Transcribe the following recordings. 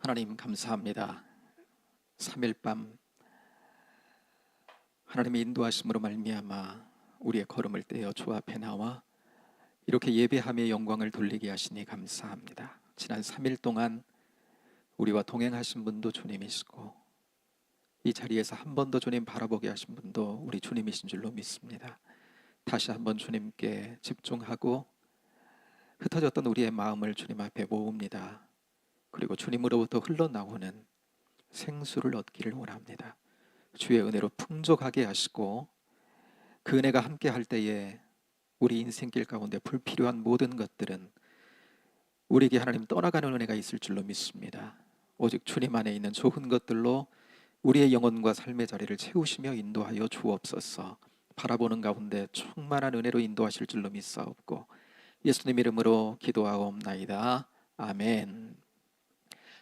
하나님 감사합니다. 3일 밤 하나님의 인도하심으로 말미암아 우리의 걸음을 떼어 주 앞에 나와 이렇게 예배함의 영광을 돌리게 하시니 감사합니다. 지난 3일 동안 우리와 동행하신 분도 주님이시고 이 자리에서 한 번 더 주님 바라보게 하신 분도 우리 주님이신 줄로 믿습니다. 다시 한번 주님께 집중하고 흩어졌던 우리의 마음을 주님 앞에 모읍니다. 그리고 주님으로부터 흘러나오는 생수를 얻기를 원합니다. 주의 은혜로 풍족하게 하시고 그 은혜가 함께 할 때에 우리 인생길 가운데 불필요한 모든 것들은 우리에게 하나님 떠나가는 은혜가 있을 줄로 믿습니다. 오직 주님 안에 있는 좋은 것들로 우리의 영혼과 삶의 자리를 채우시며 인도하여 주옵소서. 바라보는 가운데 충만한 은혜로 인도하실 줄로 믿사옵고 예수님 이름으로 기도하옵나이다. 아멘.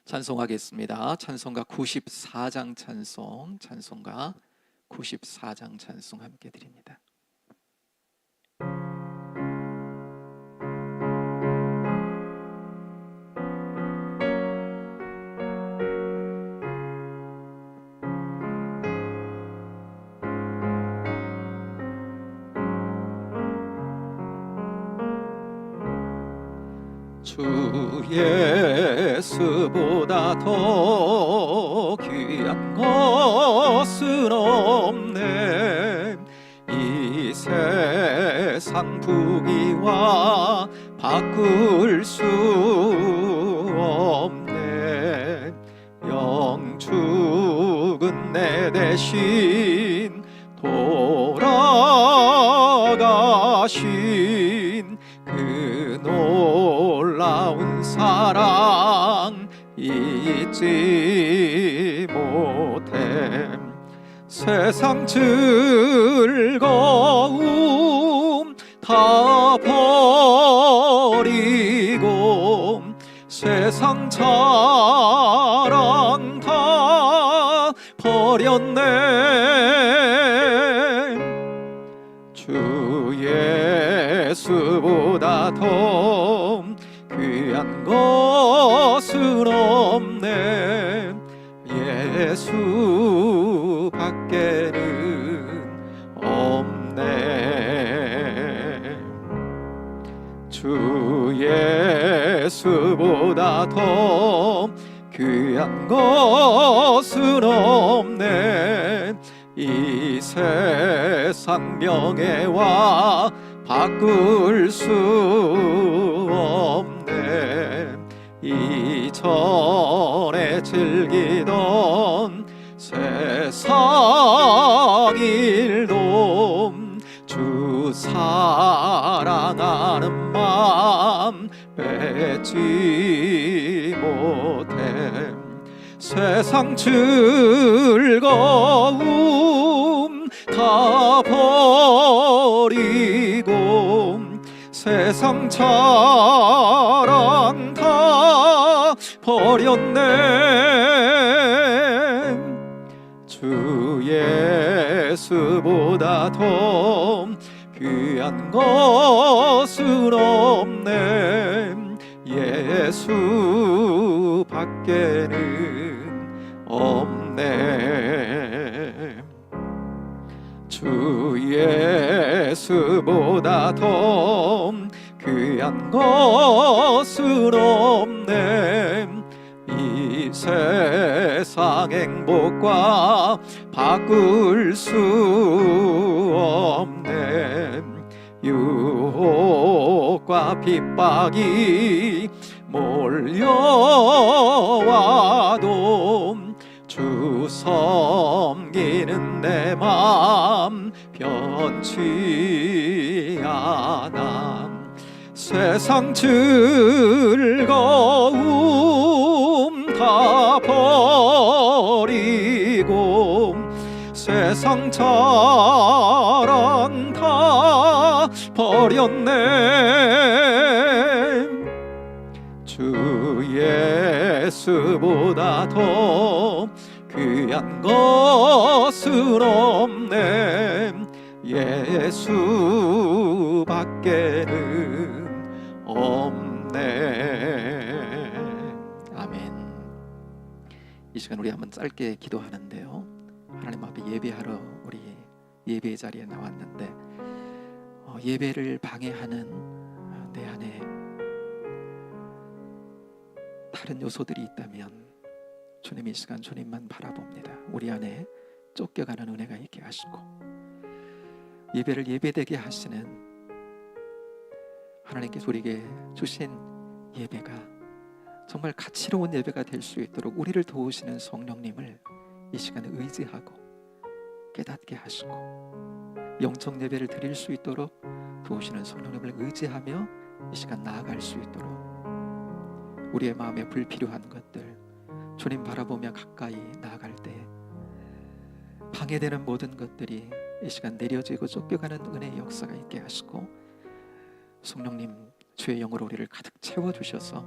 찬송하겠습니다. 찬송가 94장 찬송, 찬송가 94장 찬송 함께 드립니다. 주 예수보다 더 귀한 것은 없네. 이 세상 부귀와 바꿀 수 없네. 영축은 내 대신 돌아가신 그 놀라운 사랑 잊지 못해. 세상 즐거움 다 버리고 세상 자랑 다 버렸네. 주 예수보다 더 귀한 것은 없네. 예수 밖에는 없네. 주 예수보다 더 귀한 것은 없네. 이 세상 명예와 바꿀 수 없네. 이전에 즐기던 세상 일도 주 사랑하는 마음 뺏지 못해. 세상 즐거움 다 버리고 세상 자랑 다 버렸네. 주 예수보다 더 귀한 것은 없네. 예수 밖에는 없네. 주 예수보다 더 귀한 것은 없네. 이 세상 행복과 바꿀 수 없네. 유혹과 핍박이 몰려와도 주 섬기는 내 맘 변치 않아. 세상 즐거움 다 버리고 세상 자랑 다 버렸네. 주 예수보다 더 귀한 것은 없네. 예수 밖에는 없네. 아멘. 이 시간 우리 한번 짧게 기도하는데요, 하나님 앞에 예배하러 우리 예배 자리에 나왔는데 예배를 방해하는 내 안에 다른 요소들이 있다면 주님 이 시간 주님만 바라봅니다. 우리 안에 쫓겨가는 은혜가 있게 하시고 예배를 예배되게 하시는 하나님께서 우리에게 주신 예배가 정말 가치로운 예배가 될 수 있도록 우리를 도우시는 성령님을 이 시간에 의지하고 깨닫게 하시고 영적 예배를 드릴 수 있도록 도우시는 성령님을 의지하며 이 시간 나아갈 수 있도록 우리의 마음에 불필요한 것들 주님 바라보며 가까이 나아갈 때 방해되는 모든 것들이 이 시간 내려지고 쫓겨가는 은혜의 역사가 있게 하시고 성령님 주의 영으로 우리를 가득 채워주셔서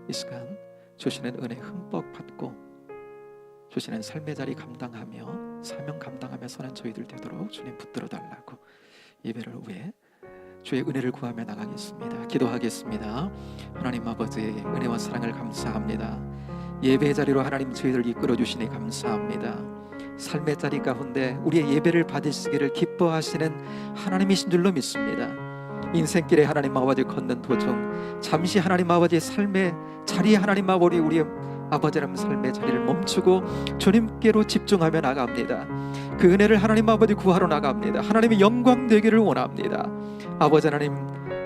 이 시간 주시는 은혜 흠뻑 받고 주시는 삶의 자리 감당하며 사명 감당하며 서는 저희들 되도록 주님 붙들어 달라고 예배를 위해 주의 은혜를 구하며 나가겠습니다. 기도하겠습니다. 하나님 아버지의 은혜와 사랑을 감사합니다. 예배의 자리로 하나님 저희들 이끌어 주시니 감사합니다. 삶의 자리 가운데 우리의 예배를 받으시기를 기뻐하시는 하나님이신 줄로 믿습니다. 인생길에 하나님 아버지 걷는 도중 잠시 하나님 아버지의 삶의 자리에 하나님 아버지 우리의 아버지라는 삶의 자리를 멈추고 주님께로 집중하며 나갑니다. 그 은혜를 하나님 아버지 구하러 나갑니다. 하나님의 영광 되기를 원합니다. 아버지 하나님,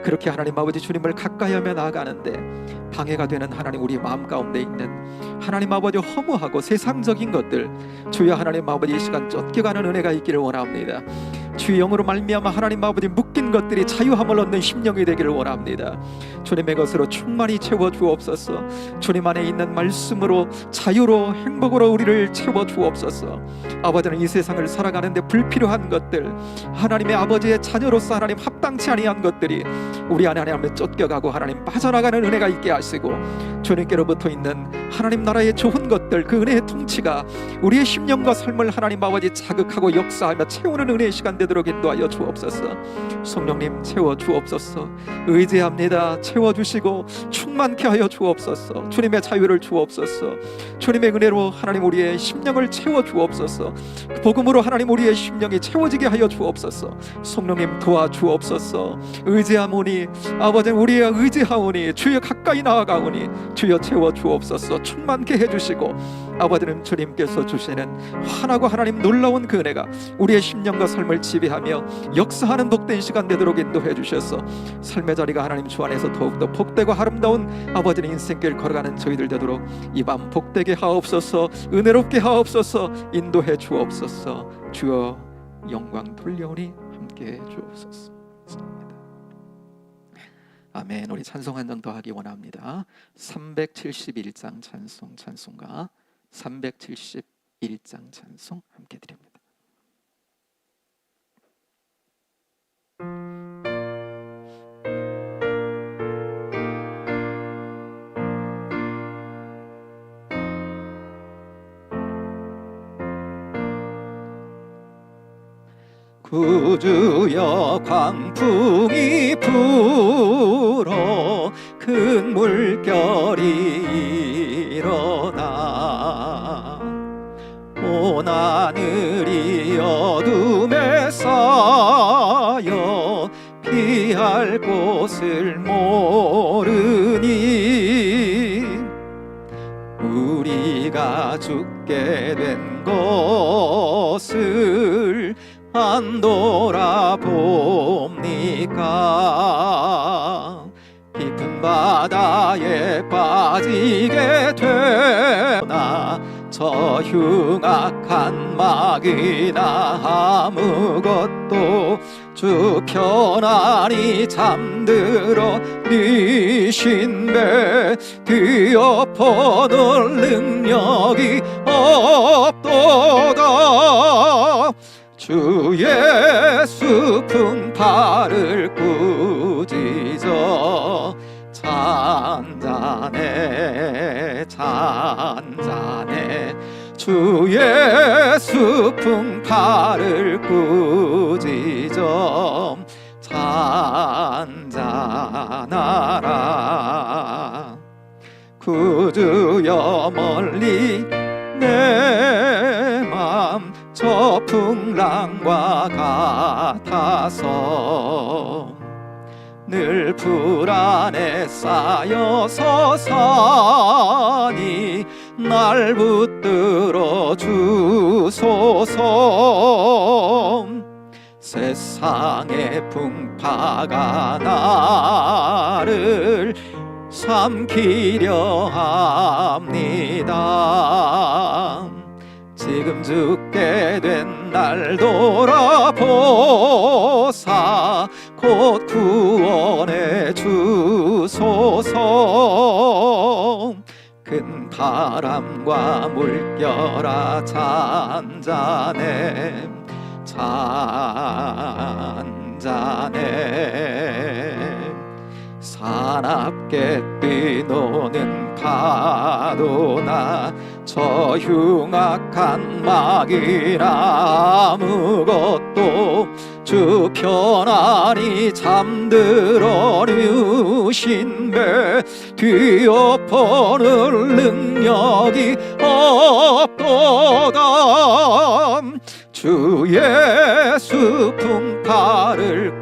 그렇게 하나님 아버지 주님을 가까이 하며 나아가는데 방해가 되는 하나님 우리 마음 가운데 있는 하나님 아버지 허무하고 세상적인 것들 주여 하나님 아버지 이 시간 쫓겨가는 은혜가 있기를 원합니다. 주의 영으로 말미암아 하나님 아버지 묶인 것들이 자유함을 얻는 심령이 되기를 원합니다. 주님의 것으로 충만히 채워 주옵소서. 주님 안에 있는 말씀으로 자유로 행복으로 우리를 채워 주옵소서. 아버지는 이 세상을 살아가는데 불필요한 것들 하나님의 아버지의 자녀로서 하나님 합당치 아니한 것들이 우리 안에 하나님 쫓겨가고 하나님 빠져나가는 은혜가 있게 하시고 주님께로부터 있는 하나님 나라의 좋은 것들 그 은혜의 통치가 우리의 심령과 삶을 하나님 아버지 자극하고 역사하며 채우는 은혜의 시간 되도록 인도하여 주옵소서. 성령님 채워 주옵소서. 의지합니다. 채워주시고 충만케 하여 주옵소서. 주님의 자유를 주옵소서. 주님의 은혜로 하나님 우리의 심령을 채워 주옵소서. 그 복음으로 하나님 우리의 심령이 채워지게 하여 주옵소서. 성령님 도와주옵소서. 의지하오니 아버지 우리의 의지하오니 주여 가까이 나아가오니 주여 채워 주옵소서. 충만케 해주시고 아버지는 주님께서 주시는 환하고 하나님 놀라운 그 은혜가 우리의 심령과 삶을 지배하며 역사하는 복된 시간 되도록 인도해 주셔서 삶의 자리가 하나님 주 안에서 더욱더 복되고 아름다운 아버지의 인생길 걸어가는 저희들 되도록 이 밤 복되게 하옵소서. 은혜롭게 하옵소서. 인도해 주옵소서. 주여 영광 돌려오니 함께해 주옵소서. 아멘. 우리 찬송 한 장 더 하기 원합니다. 371장 찬송가 371장 찬송 함께 드립니다. 구주여 광풍이 불어 큰 물결이 일어나 온 하늘이 어둠에 쌓여 피할 곳을 모르니 우리가 죽게 된 것을 안 돌아봅니까? 깊은 바다에 빠지게 되나 저 흉악한 막이나 아무것도 주 편안히 잠들어 네 신배 뒤엎어놓을 능력이 없도다. 주 예수 품팔을 꾸짖어 잔잔해 주 예수 품팔을 꾸짖어 잔잔하라. 구주여 멀리 내 맘 저 풍랑과 같아서 늘 불안에 쌓여서 사니 날 붙들어 주소서. 세상의 풍파가 나를 삼키려 합니다. 지금 죽게 된 날 돌아보사 곧 구원해 주소서. 큰 바람과 물결아 잔잔해 잔잔해. 사납게 뛰노는 파도나 저 흉악한 막이나 아무것도 주 편안히 잠들어 누신 배 뒤엎어놓을 능력이 없도다. 주 예수 풍파를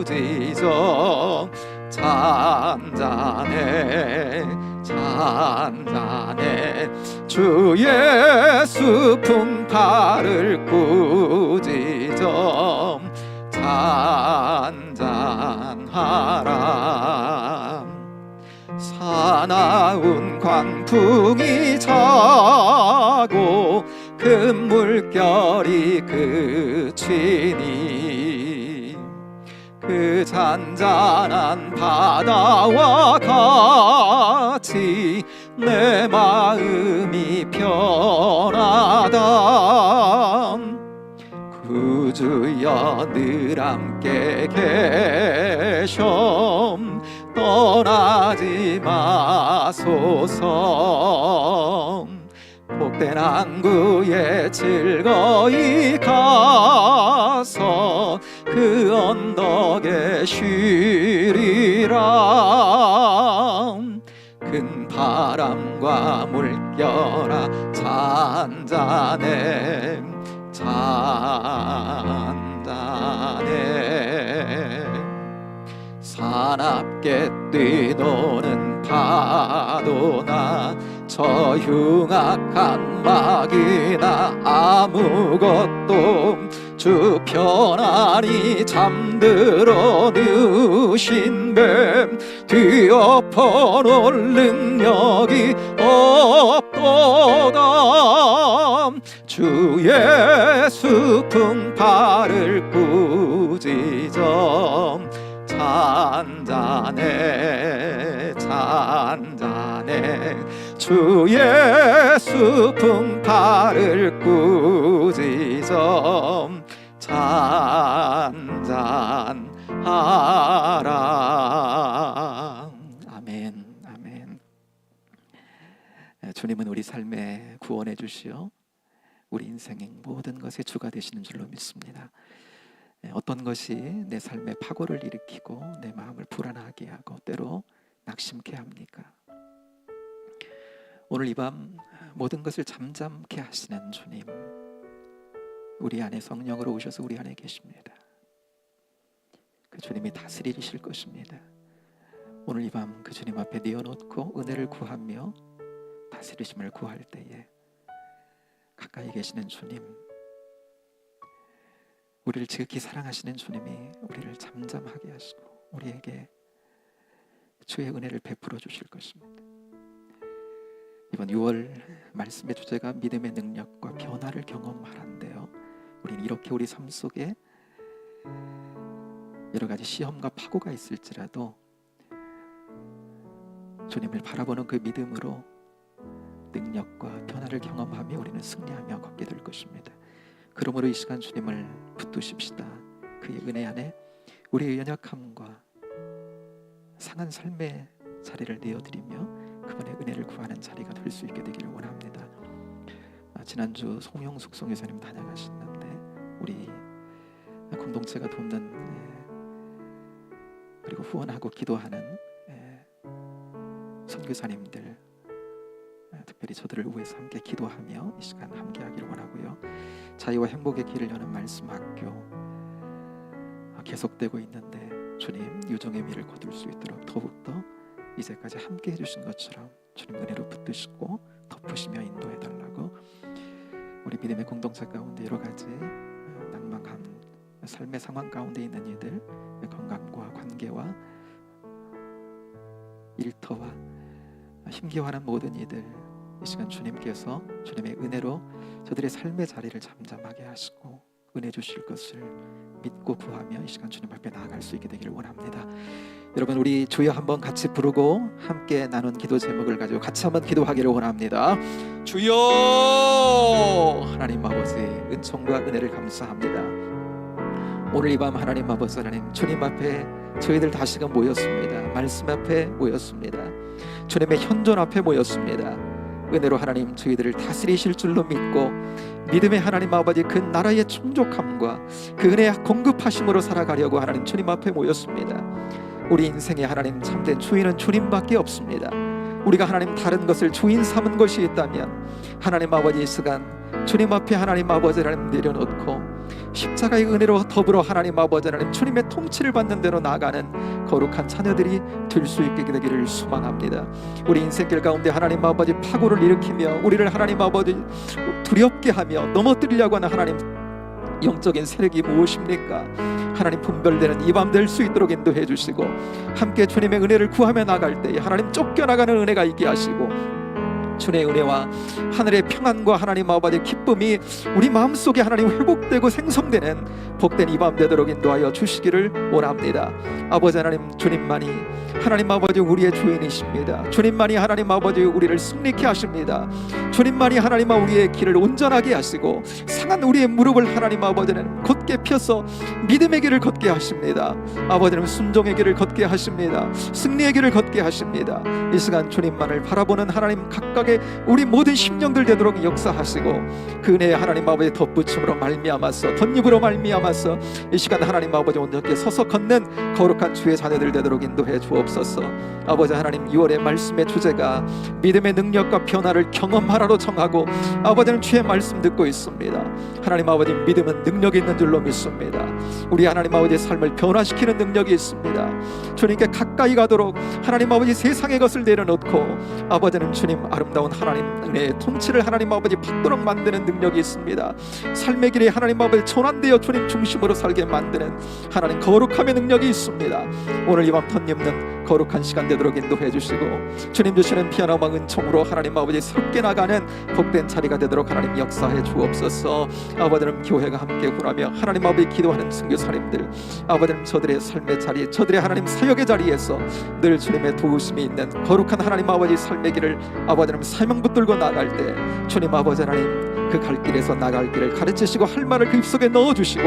꾸짖어 잔잔해 잔잔해. 주 예수 풍파를 꾸짖어 잔잔하라. 사나운 광풍이 차고 큰 물결이 그치니 그 잔잔한 바다와 같이 내 마음이 편하다. 구주여 늘 함께 계셔 떠나지 마소서. 복된 항구에 즐거이 가서 그 언덕에 쉬리라. 큰 바람과 물결아 잔잔해 잔잔해. 사납게 뛰노는 파도나 저 흉악한 막이나 아무것도 주 편안히 잠들어 누신 뱀 뒤엎어놓을 능력이 없도다. 주 예수 풍파를 꾸짖어 잔잔해 잔잔해. 주 예수 풍파를 꾸짖어 잔잔하라. 아멘 아멘. 주님은 우리 삶에 구원해 주시어 우리 인생의 모든 것의 주가 되시는 줄로 믿습니다. 어떤 것이 내 삶에 파고를 일으키고 내 마음을 불안하게 하고 때로 낙심케 합니까? 오늘 이 밤 모든 것을 잠잠케 하시는 주님, 우리 안에 성령으로 오셔서 우리 안에 계십니다. 그 주님이 다스리실 것입니다. 오늘 이 밤 그 주님 앞에 내어놓고 은혜를 구하며 다스리심을 구할 때에 가까이 계시는 주님, 우리를 지극히 사랑하시는 주님이 우리를 잠잠하게 하시고 우리에게 주의 은혜를 베풀어 주실 것입니다. 이번 6월 말씀의 주제가 믿음의 능력과 변화를 경험하란데요, 우리는 이렇게 우리 삶 속에 여러 가지 시험과 파고가 있을지라도 주님을 바라보는 그 믿음으로 능력과 변화를 경험하며 우리는 승리하며 걷게 될 것입니다. 그러므로 이 시간 주님을 붙드십시다. 그의 은혜 안에 우리의 연약함과 상한 삶의 자리를 내어드리며 그분의 은혜를 구하는 자리가 될 수 있게 되기를 원합니다. 지난주 송영숙 선교사님 다녀가셨는데 우리 공동체가 돕는 그리고 후원하고 기도하는 선교사님들, 특별히 저들을 위해서 함께 기도하며 이 시간 함께하기를 원하고요. 자유와 행복의 길을 여는 말씀 학교 계속되고 있는데 주님 유종의 미를 거둘 수 있도록 더욱더 이제까지 함께 해주신 것처럼 주님 은혜로 붙드시고 덮으시며 인도해달라고, 우리 믿음의 공동체 가운데 여러 가지 낭만한 삶의 상황 가운데 있는 이들, 건강과 관계와 일터와 힘겨워하는 모든 이들, 이 시간 주님께서 주님의 은혜로 저들의 삶의 자리를 잠잠하게 하시고 은혜 주실 것을 믿고 구하며 이 시간 주님 앞에 나아갈 수 있게 되기를 원합니다. 여러분, 우리 주여 한번 같이 부르고 함께 나눈 기도 제목을 가지고 같이 한번 기도하기를 원합니다. 주여, 하나님 아버지 은총과 은혜를 감사합니다. 오늘 이 밤 하나님 아버지 하나님 주님 앞에 저희들 다시금 모였습니다. 말씀 앞에 모였습니다. 주님의 현존 앞에 모였습니다. 은혜로 하나님 저희들을 다스리실 줄로 믿고 믿음의 하나님 아버지 그 나라의 충족함과 그 은혜의 공급하심으로 살아가려고 하나님 주님 앞에 모였습니다. 우리 인생의 하나님 참된 주인은 주님밖에 없습니다. 우리가 하나님 다른 것을 주인 삼은 것이 있다면 하나님 아버지 이 시간 주님 앞에 하나님 아버지 하나님 내려놓고 십자가의 은혜로 더불어 하나님 아버지 하나님 주님의 통치를 받는 대로 나아가는 거룩한 자녀들이 될 수 있게 되기를 소망합니다. 우리 인생길 가운데 하나님 아버지 파고를 일으키며 우리를 하나님 아버지 두렵게 하며 넘어뜨리려고 하는 하나님 영적인 세력이 무엇입니까? 하나님 분별되는 이 밤 될 수 있도록 인도해 주시고 함께 주님의 은혜를 구하며 나갈 때에 하나님 쫓겨나가는 은혜가 있게 하시고 주님의 은혜와 하늘의 평안과 하나님 아버지의 기쁨이 우리 마음속에 하나님 회복되고 생성되는 복된 이 밤 되도록 인도하여 주시기를 원합니다. 아버지 하나님 주님만이 하나님 아버지 우리의 주인이십니다. 주님만이 하나님 아버지 우리를 승리케 하십니다. 주님만이 하나님 우리의 길을 온전하게 하시고 상한 우리의 무릎을 하나님 아버지는 곧게 펴서 믿음의 길을 걷게 하십니다. 아버지는 순종의 길을 걷게 하십니다. 승리의 길을 걷게 하십니다. 이 시간 주님만을 바라보는 하나님 각각의 우리 모든 심령들 되도록 역사하시고 그 은혜의 하나님 아버지 덧붙임으로 말미암아서 덧입으로 말미암아서 이 시간 하나님 아버지 온전하게 서서 걷는 거룩한 주의 자녀들 되도록 인도해 주옵소서. 아버지 하나님 6월의 말씀의 주제가 믿음의 능력과 변화를 경험하라로 정하고 아버지는 주의 말씀 듣고 있습니다. 하나님 아버지 믿음은 능력이 있는 줄로 믿습니다. 우리 하나님 아버지의 삶을 변화시키는 능력이 있습니다. 주님께 가까이 가도록 하나님 아버지 세상의 것을 내려놓고 아버지는 주님 아름다운 하나님 은혜의 통치를 하나님 아버지 받도록 만드는 능력이 있습니다. 삶의 길에 하나님 아버지 전환되어 주님 중심으로 살게 만드는 하나님 거룩함의 능력이 있습니다. 오늘 이 밤 덧입는 거룩한 시간 되도록 인도해 주시고 주님 주시는 피아노와 은총으로 하나님 아버지 새롭게 나가는 복된 자리가 되도록 하나님 역사해 주옵소서. 아버지는 교회가 함께 군하며 하나님 아버지 기도하는 선교사님들 아버지는 저들의 삶의 자리 저들의 하나님 사역의 자리에서 늘 주님의 도우심이 있는 거룩한 하나님 아버지 삶의 길을 아버지는 사명 붙들고 나갈 때 주님 아버지 하나님 그 갈 길에서 나갈 길을 가르치시고 할 말을 그 입속에 넣어주시고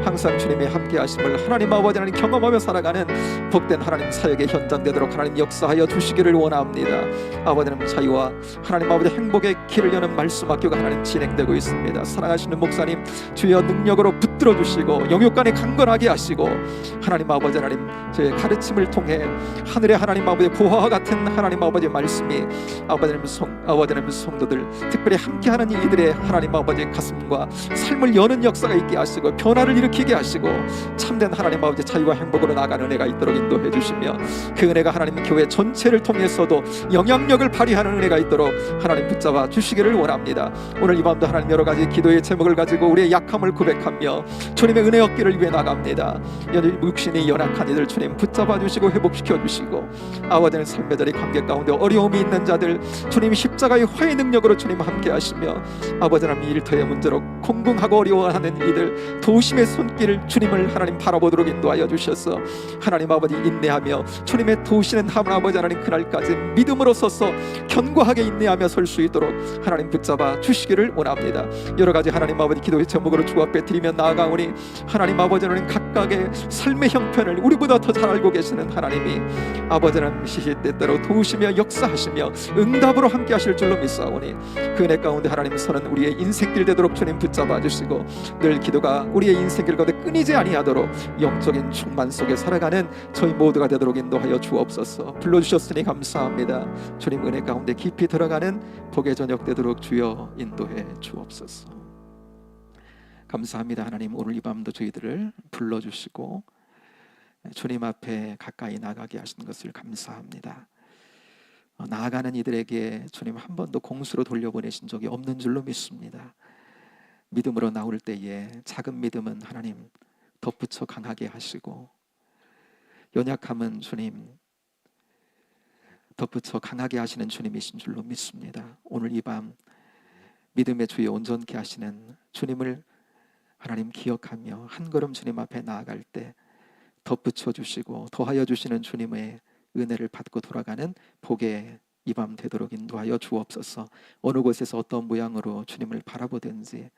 항상 주님의 함께 하심을 하나님 아버지 하나님 경험하며 살아가는 복된 하나님 사역의 현장 되도록 하나님 역사하여 주시기를 원합니다. 아버지는 자유와 하나님 아버지 행복의 길을 여는 말씀 학교가 하나님 진행되고 있습니다. 사랑하시는 목사님 주여 능력으로 붙들어 주시고 영육간에 강건하게 하시고 하나님 아버지 하나님 저의 가르침을 통해 하늘의 하나님 아버지 보화와 같은 하나님 아버지 말씀이 아버지는 성도들 특별히 함께하는 이들의 하나님 아버지 가슴과 삶을 여는 역사가 있게 하시고 변화를 일으키게 하시고 참된 하나님 아버지 자유와 행복으로 나가는 은혜가 있도록 인도해 주시며 그 은혜가 하나님 교회 전체를 통해서도 영향력을 발휘하는 은혜가 있도록 하나님 붙잡아 주시기를 원합니다. 오늘 이 밤도 하나님 여러 가지 기도의 제목을 가지고 우리의 약함을 고백하며 주님의 은혜 얻기를 위해 나갑니다. 육신이 연약한 이들 주님 붙잡아 주시고 회복시켜 주시고 아버지는 삶의 자리 관계 가운데 어려움이 있는 자들 주님 십자가의 화해 능력으로 주님 함께 하시며 아버지 하나님 일터의 문제로 공공하고 어려워하는 이들 도우심의 손길을 주님을 하나님 바라보도록 인도하여 주셔서 하나님 아버지 인내하며 주님의 도우시는 아버지 하나님 그날까지 믿음으로 서서 견고하게 인내하며 설 수 있도록 하나님 붙잡아 주시기를 원합니다. 여러 가지 하나님 아버지 기도의 제목으로 주 앞에 드리며 나아가 나아가오니 하나님 아버지는 각각의 삶의 형편을 우리보다 더 잘 알고 계시는 하나님이 아버지는 시시때때로 도우시며 역사하시며 응답으로 함께 하실 줄로 믿사오니 그 은혜 가운데 하나님 선은 우리의 인생길 되도록 주님 붙잡아 주시고 늘 기도가 우리의 인생길 가운데 끊이지 아니하도록 영적인 충만 속에 살아가는 저희 모두가 되도록 인도하여 주옵소서. 불러주셨으니 감사합니다. 주님 은혜 가운데 깊이 들어가는 복의 저녁 되도록 주여 인도해 주옵소서. 감사합니다. 하나님 오늘 이 밤도 저희들을 불러주시고 주님 앞에 가까이 나가게 하신 것을 감사합니다. 나아가는 이들에게 주님 한 번도 공수로 돌려보내신 적이 없는 줄로 믿습니다. 믿음으로 나올 때에 작은 믿음은 하나님 덧붙여 강하게 하시고 연약함은 주님 덧붙여 강하게 하시는 주님이신 줄로 믿습니다. 오늘 이 밤 믿음의 주에 온전케 하시는 주님을 하나님 기억하며 한 걸음 주님 앞에 나아갈 때 덧붙여 주시고 더하여 주시는 주님의 은혜를 받고 돌아가는 복의 이 밤 되도록 인도하여 주옵소서. 어느 곳에서 어떤 모양으로 주님을 바라보든지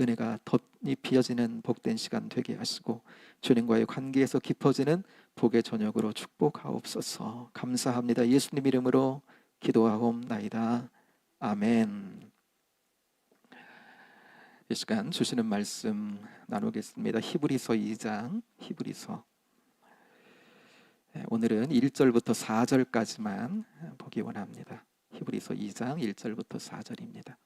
은혜가 덧입혀지는 복된 시간 되게 하시고 주님과의 관계에서 깊어지는 복의 저녁으로 축복하옵소서. 감사합니다. 예수님 이름으로 기도하옵나이다. 아멘. 이 시간 주시는 말씀 나누겠습니다. 히브리서 2장 히브리서 오늘은 1절부터 4절까지만 보기 원합니다. 히브리서 2장 1절부터 4절입니다.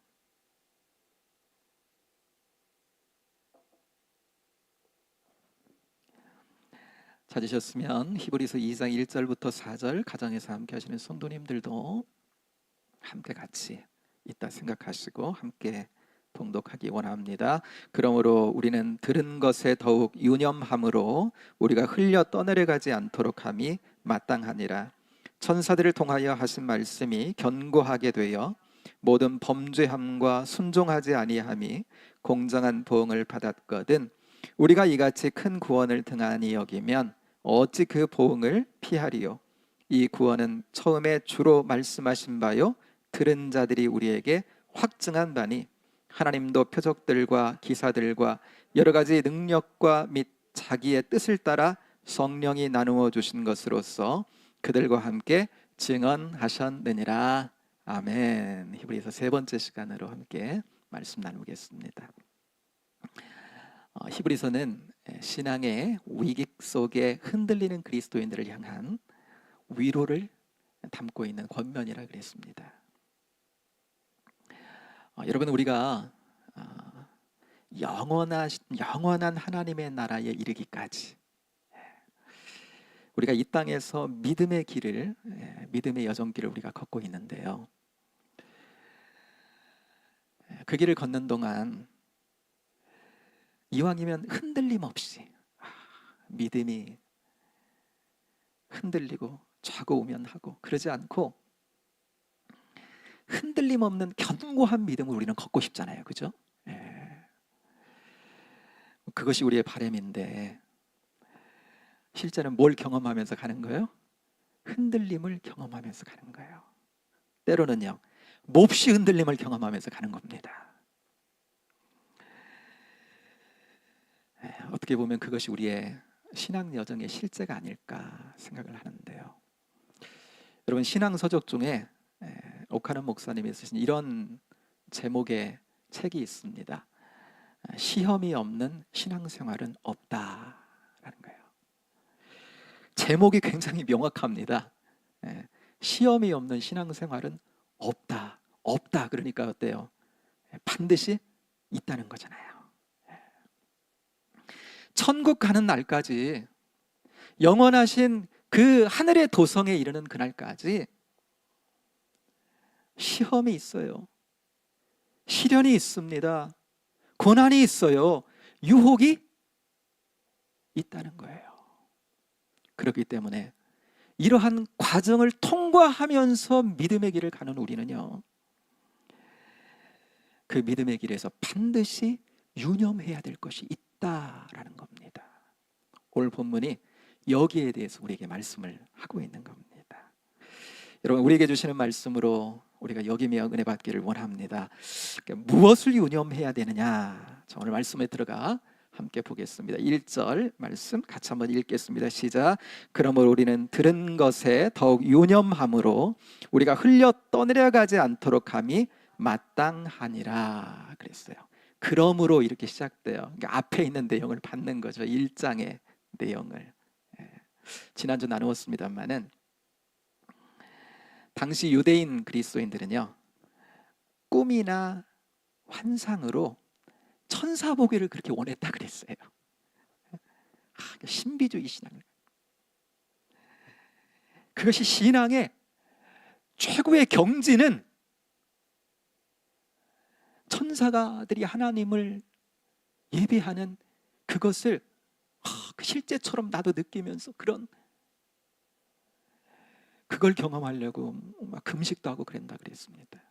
찾으셨으면 히브리서 2장 1절부터 4절 가정에서 함께 하시는 성도님들도 함께 같이 있다 생각하시고 함께 봉독하기 원합니다. 그러므로 우리는 들은 것에 더욱 유념함으로 우리가 흘려 떠내려가지 않도록 함이 마땅하니라. 천사들을 통하여 하신 말씀이 견고하게 되어 모든 범죄함과 순종하지 아니함이 공정한 보응을 받았거든 우리가 이같이 큰 구원을 등한히 여기면 어찌 그 보응을 피하리요. 이 구원은 처음에 주로 말씀하신 바요 들은 자들이 우리에게 확증한 바니 하나님도 표적들과 기사들과 여러 가지 능력과 및 자기의 뜻을 따라 성령이 나누어 주신 것으로서 그들과 함께 증언하셨느니라. 아멘. 히브리서 세 번째 시간으로 함께 말씀 나누겠습니다. 히브리서는 신앙의 위기 속에 흔들리는 그리스도인들을 향한 위로를 담고 있는 권면이라 그랬습니다. 여러분 우리가 영원한 하나님의 나라에 이르기까지 우리가 이 땅에서 믿음의 길을 믿음의 여정길을 우리가 걷고 있는데요. 그 길을 걷는 동안 이왕이면 흔들림 없이 믿음이 흔들리고 좌고우면하고 그러지 않고 흔들림 없는 견고한 믿음을 우리는 걷고 싶잖아요. 그죠? 그것이 우리의 바람인데 실제는 뭘 경험하면서 가는 거예요? 흔들림을 경험하면서 가는 거예요. 때로는요 몹시 흔들림을 경험하면서 가는 겁니다. 어떻게 보면 그것이 우리의 신앙 여정의 실제가 아닐까 생각을 하는데요. 여러분 신앙 서적 중에 오카는 목사님이 쓰신 이런 제목의 책이 있습니다. 시험이 없는 신앙생활은 없다라는 거예요. 제목이 굉장히 명확합니다. 시험이 없는 신앙생활은 없다. 없다 그러니까 어때요? 반드시 있다는 거잖아요. 천국 가는 날까지 영원하신 그 하늘의 도성에 이르는 그날까지 시험이 있어요. 시련이 있습니다. 고난이 있어요. 유혹이 있다는 거예요. 그렇기 때문에 이러한 과정을 통과하면서 믿음의 길을 가는 우리는요 그 믿음의 길에서 반드시 유념해야 될 것이 있다라는 겁니다. 오늘 본문이 여기에 대해서 우리에게 말씀을 하고 있는 겁니다. 여러분 우리에게 주시는 말씀으로 우리가 여기며 은혜 받기를 원합니다. 무엇을 유념해야 되느냐? 자, 오늘 말씀에 들어가 함께 보겠습니다. 1절 말씀 같이 한번 읽겠습니다. 시작. 그러므로 우리는 들은 것에 더욱 유념함으로 우리가 흘려 떠내려가지 않도록 함이 마땅하니라 그랬어요. 그러므로 이렇게 시작돼요. 그러니까 앞에 있는 내용을 받는 거죠. 1장의 내용을. 지난주 나누었습니다만은 당시 유대인 그리스도인들은요, 꿈이나 환상으로 천사 보기를 그렇게 원했다 그랬어요. 신비주의 신앙. 그것이 신앙의 최고의 경지는 천사가들이 하나님을 예배하는 그것을 실제처럼 나도 느끼면서 그걸 경험하려고 막 금식도 하고 그랬다 그랬습니다.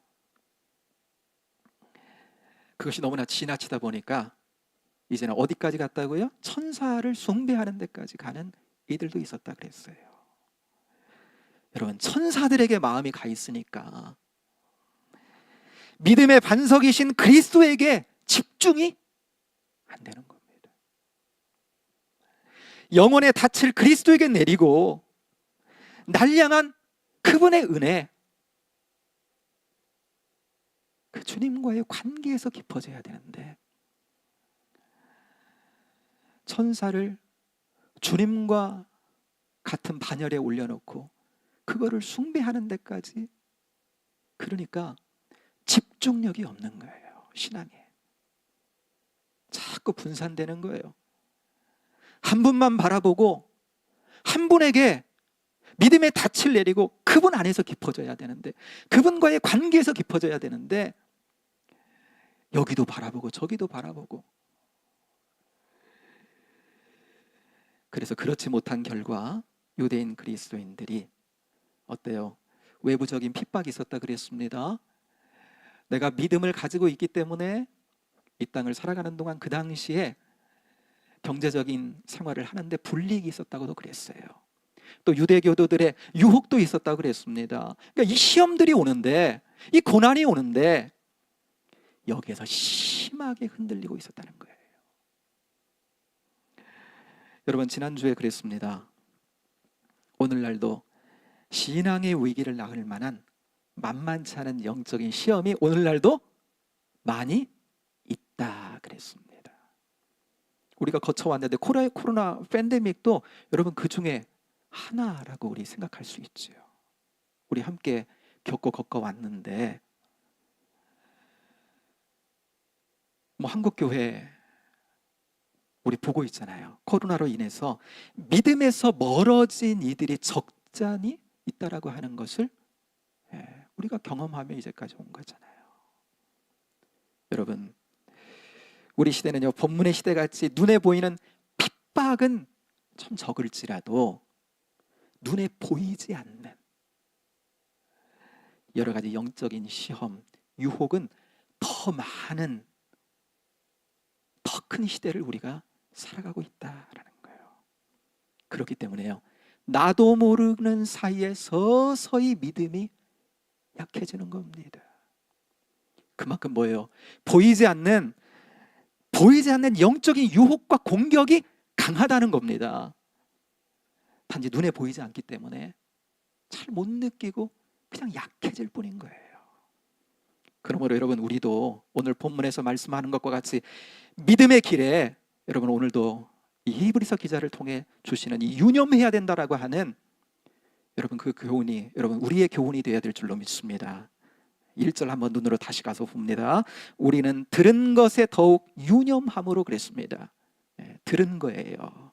그것이 너무나 지나치다 보니까 이제는 어디까지 갔다고요? 천사를 숭배하는 데까지 가는 이들도 있었다 그랬어요. 여러분, 천사들에게 마음이 가 있으니까 믿음의 반석이신 그리스도에게 집중이 안 되는 겁니다. 영혼의 닻을 그리스도에게 내리고 날 향한 그분의 은혜, 그 주님과의 관계에서 깊어져야 되는데 천사를 주님과 같은 반열에 올려놓고 그거를 숭배하는 데까지, 그러니까 집중력이 없는 거예요. 신앙에 자꾸 분산되는 거예요. 한 분만 바라보고 한 분에게 믿음의 닻을 내리고 그분 안에서 깊어져야 되는데, 그분과의 관계에서 깊어져야 되는데 여기도 바라보고 저기도 바라보고, 그래서 그렇지 못한 결과 유대인 그리스도인들이 어때요? 외부적인 핍박이 있었다 그랬습니다. 내가 믿음을 가지고 있기 때문에 이 땅을 살아가는 동안 그 당시에 경제적인 생활을 하는데 불이익이 있었다고도 그랬어요. 또 유대교도들의 유혹도 있었다고 그랬습니다. 그러니까 이 시험들이 오는데, 이 고난이 오는데 여기에서 심하게 흔들리고 있었다는 거예요. 여러분, 지난주에 그랬습니다. 오늘날도 신앙의 위기를 낳을 만한 만만치 않은 영적인 시험이 오늘날도 많이 있다 그랬습니다. 우리가 거쳐왔는데 코로나 팬데믹도 여러분 그 중에 하나라고 우리 생각할 수 있죠. 우리 함께 겪어왔는데 한국교회 우리 보고 있잖아요. 코로나로 인해서 믿음에서 멀어진 이들이 적잖이 있다라고 하는 것을 우리가 경험하며 이제까지 온 거잖아요. 여러분, 우리 시대는요, 본문의 시대같이 눈에 보이는 핍박은 참 적을지라도 눈에 보이지 않는 여러 가지 영적인 시험, 유혹은 더 많은, 더 큰 시대를 우리가 살아가고 있다라는 거예요. 그렇기 때문에요, 나도 모르는 사이에 서서히 믿음이 약해지는 겁니다. 그만큼 뭐예요? 보이지 않는 영적인 유혹과 공격이 강하다는 겁니다. 단지 눈에 보이지 않기 때문에 잘 못 느끼고 그냥 약해질 뿐인 거예요. 그러므로 여러분, 우리도 오늘 본문에서 말씀하는 것과 같이 믿음의 길에 여러분 오늘도 이 히브리서 기자를 통해 주시는 이 유념해야 된다라고 하는 여러분 그 교훈이 여러분 우리의 교훈이 되어야 될 줄로 믿습니다. 1절 한번 눈으로 다시 가서 봅니다. 우리는 들은 것에 더욱 유념함으로 그랬습니다. 들은 거예요.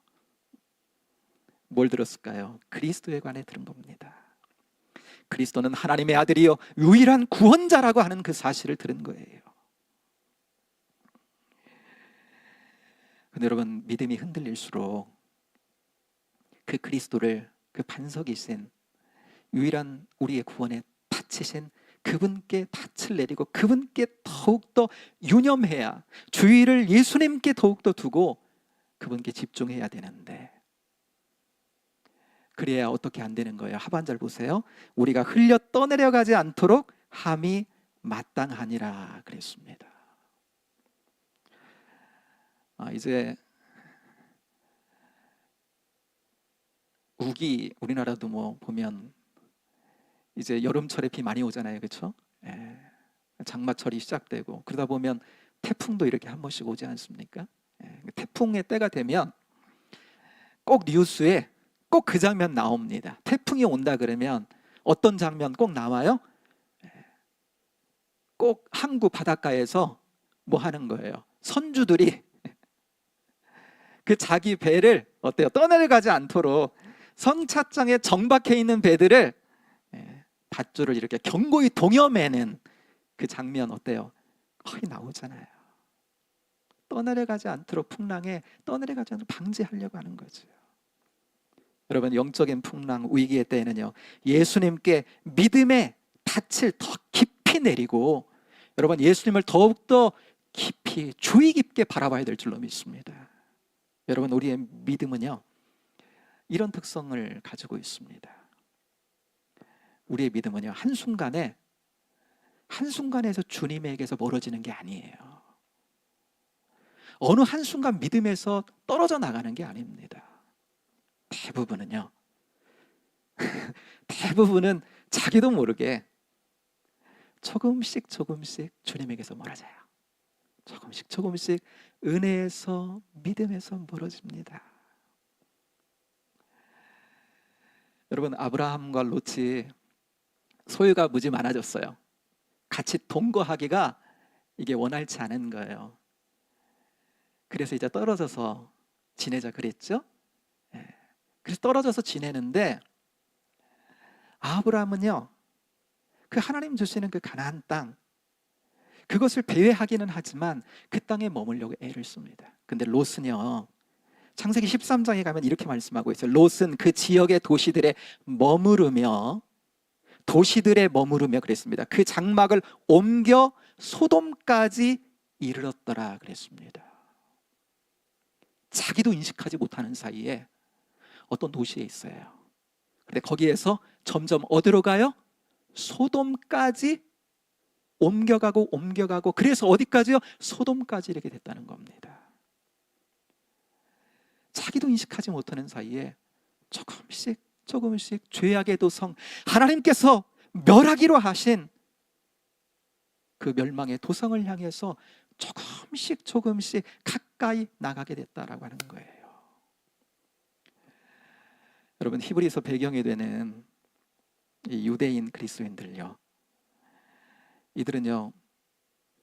뭘 들었을까요? 그리스도에 관해 들은 겁니다. 그리스도는 하나님의 아들이요 유일한 구원자라고 하는 그 사실을 들은 거예요. 근데 여러분, 믿음이 흔들릴수록 그 그리스도를, 그 반석이신 유일한 우리의 구원의 닻이신 그분께 닻을 내리고 그분께 더욱더 유념해야, 주의를 예수님께 더욱더 두고 그분께 집중해야 되는데, 그래야 어떻게 안 되는 거예요? 하반절 보세요. 우리가 흘려 떠내려가지 않도록 함이 마땅하니라 그랬습니다. 이제 우기 우리나라도 뭐 보면 이제 여름철에 비 많이 오잖아요, 그렇죠? 예. 장마철이 시작되고 그러다 보면 태풍도 이렇게 한 번씩 오지 않습니까? 예. 태풍의 때가 되면 꼭 뉴스에 꼭 그 장면 나옵니다. 태풍이 온다 그러면 어떤 장면 꼭 나와요? 꼭 항구 바닷가에서 뭐 하는 거예요? 선주들이 그 자기 배를 어때요? 떠내려가지 않도록 선착장에 정박해 있는 배들을 밧줄을 이렇게 견고히 동여매는 그 장면 어때요? 거의 나오잖아요. 떠내려가지 않도록 풍랑에 떠내려가지 않도록 방지하려고 하는 거죠. 여러분, 영적인 풍랑 위기의 때에는요, 예수님께 믿음의 닻을 더 깊이 내리고 여러분, 예수님을 더욱더 깊이 주의 깊게 바라봐야 될 줄로 믿습니다. 여러분, 우리의 믿음은요, 이런 특성을 가지고 있습니다. 우리의 믿음은요, 한순간에서 주님에게서 멀어지는 게 아니에요. 어느 한순간 믿음에서 떨어져 나가는 게 아닙니다. 대부분은 자기도 모르게 조금씩 주님에게서 멀어져요. 조금씩 은혜에서 믿음에서 멀어집니다. 여러분, 아브라함과 롯이 소유가 무지 많아졌어요. 같이 동거하기가 이게 원활치 않은 거예요. 그래서 이제 떨어져서 지내자 그랬죠. 그래서 떨어져서 지내는데 아브라함은요, 그 하나님 주시는 그 가나안 땅, 그것을 배회하기는 하지만 그 땅에 머물려고 애를 씁니다. 근데 롯은요, 창세기 13장에 가면 이렇게 말씀하고 있어요. 롯은 그 지역의 도시들에 머무르며 그랬습니다. 그 장막을 옮겨 소돔까지 이르렀더라 그랬습니다. 자기도 인식하지 못하는 사이에 어떤 도시에 있어요. 근데 거기에서 점점 어디로 가요? 소돔까지 옮겨가고 그래서 어디까지요? 소돔까지 이렇게 됐다는 겁니다. 자기도 인식하지 못하는 사이에 조금씩 죄악의 도성, 하나님께서 멸하기로 하신 그 멸망의 도성을 향해서 조금씩 가까이 나가게 됐다라고 하는 거예요. 여러분, 히브리서 배경이 되는 이 유대인 그리스도인들요, 이들은요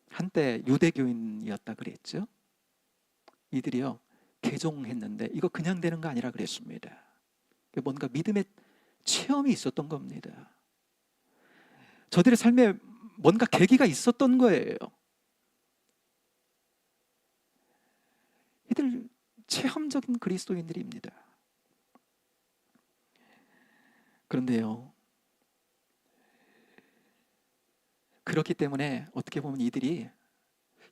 한때 유대교인이었다 그랬죠. 이들이요 개종했는데 이거 그냥 되는 거 아니라 그랬습니다. 뭔가 믿음의 체험이 있었던 겁니다. 저들의 삶에 뭔가 계기가 있었던 거예요. 이들 체험적인 그리스도인들입니다. 그런데요, 그렇기 때문에 어떻게 보면 이들이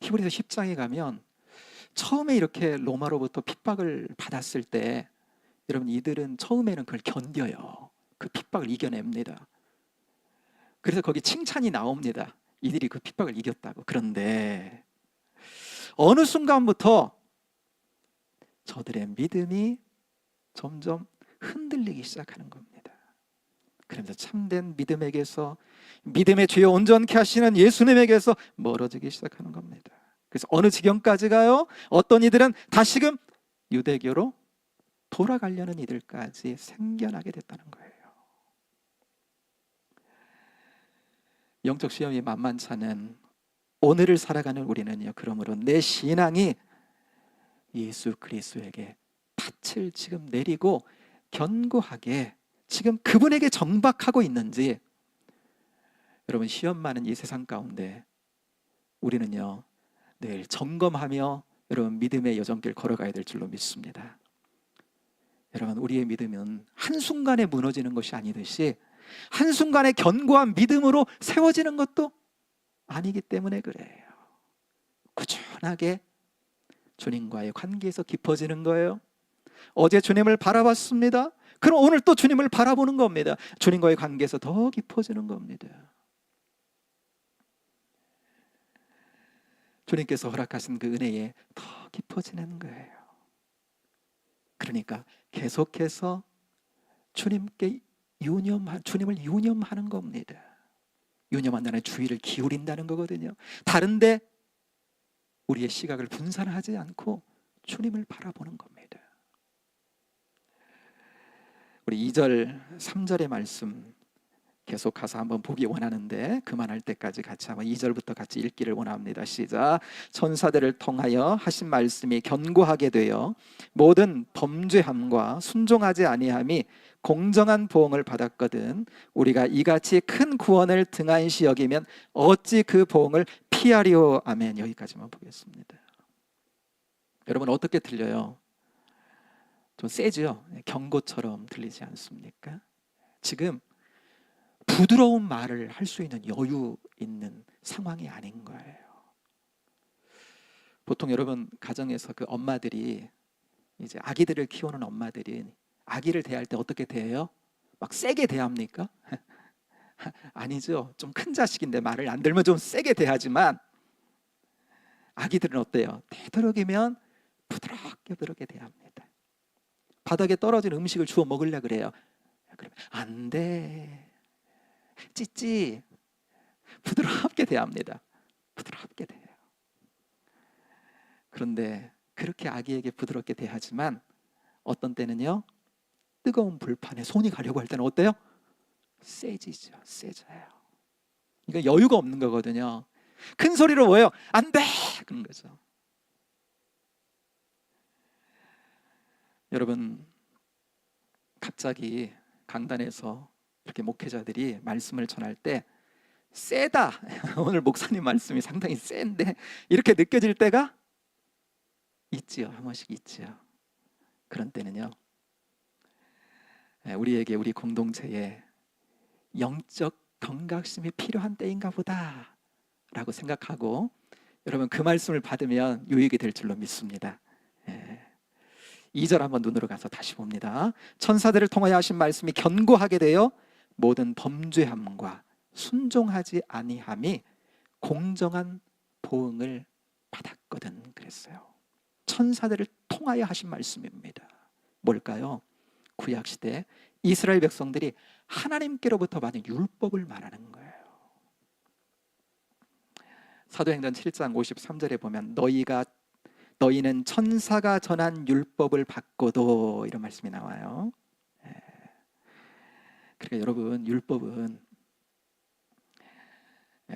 히브리서 10장에 가면 처음에 이렇게 로마로부터 핍박을 받았을 때 여러분, 이들은 처음에는 그걸 견뎌요. 그 핍박을 이겨냅니다. 그래서 거기 칭찬이 나옵니다. 이들이 그 핍박을 이겼다고. 그런데 어느 순간부터 저들의 믿음이 점점 흔들리기 시작하는 겁니다. 그러면서 참된 믿음에게서, 믿음의 죄 온전케 하시는 예수님에게서 멀어지기 시작하는 겁니다. 그래서 어느 지경까지 가요? 어떤 이들은 다시금 유대교로 돌아가려는 이들까지 생겨나게 됐다는 거예요. 영적 시험이 만만치 않은 오늘을 살아가는 우리는요, 그러므로 내 신앙이 예수 그리스도에게 닻을 지금 내리고 견고하게 지금 그분에게 정박하고 있는지, 여러분, 시험 많은 이 세상 가운데 우리는요 늘 점검하며 여러분 믿음의 여정길 걸어가야 될 줄로 믿습니다. 여러분, 우리의 믿음은 한순간에 무너지는 것이 아니듯이 한순간에 견고한 믿음으로 세워지는 것도 아니기 때문에 그래요. 꾸준하게 주님과의 관계에서 깊어지는 거예요. 어제 주님을 바라봤습니다. 그럼 오늘 또 주님을 바라보는 겁니다. 주님과의 관계에서 더 깊어지는 겁니다. 주님께서 허락하신 그 은혜에 더 깊어지는 거예요. 그러니까 계속해서 주님을 유념하는 겁니다. 유념한다는 주의를 기울인다는 거거든요. 다른데 우리의 시각을 분산하지 않고 주님을 바라보는 겁니다. 우리 2절, 3절의 말씀 계속 가서 한번 보기 원하는데 그만할 때까지 같이 한번 2절부터 같이 읽기를 원합니다. 시작. 천사들을 통하여 하신 말씀이 견고하게 되어 모든 범죄함과 순종하지 아니함이 공정한 보응을 받았거든 우리가 이같이 큰 구원을 등한시 여기면 어찌 그 보응을 피하리오. 아멘. 여기까지만 보겠습니다. 여러분 어떻게 들려요? 좀 세죠? 경고처럼 들리지 않습니까? 지금 부드러운 말을 할 수 있는 여유 있는 상황이 아닌 거예요. 보통 여러분 가정에서 그 엄마들이 이제 아기들을 키우는 엄마들이 아기를 대할 때 어떻게 대해요? 막 세게 대합니까? 아니죠. 좀 큰 자식인데 말을 안 들으면 좀 세게 대하지만 아기들은 어때요? 되도록이면 부드럽게 대합니다. 바닥에 떨어진 음식을 주워 먹으려 그래요. 그러면 안 돼. 찌찌. 부드럽게 대합니다. 부드럽게 대해요. 그런데 그렇게 아기에게 부드럽게 대하지만 어떤 때는요, 뜨거운 불판에 손이 가려고 할 때는 어때요? 세지죠. 세져요. 이거 여유가 없는 거거든요. 큰 소리로 뭐예요? 안 돼! 그런 거죠. 여러분, 갑자기 강단에서 이렇게 목회자들이 말씀을 전할 때 세다. 오늘 목사님 말씀이 상당히 센데 이렇게 느껴질 때가 있지요. 한 번씩 있지요. 그런 때는요, 우리에게 우리 공동체에 영적 경각심이 필요한 때인가 보다 라고 생각하고 여러분 그 말씀을 받으면 유익이 될 줄로 믿습니다. 2절 한번 눈으로 가서 다시 봅니다. 천사들을 통하여 하신 말씀이 견고하게 되어 모든 범죄함과 순종하지 아니함이 공정한 보응을 받았거든 그랬어요. 천사들을 통하여 하신 말씀입니다. 뭘까요? 구약시대 이스라엘 백성들이 하나님께로부터 받은 율법을 말하는 거예요. 사도행전 7장 53절에 보면 너희는 천사가 전한 율법을 받고도 이런 말씀이 나와요. 그러니까 여러분 율법은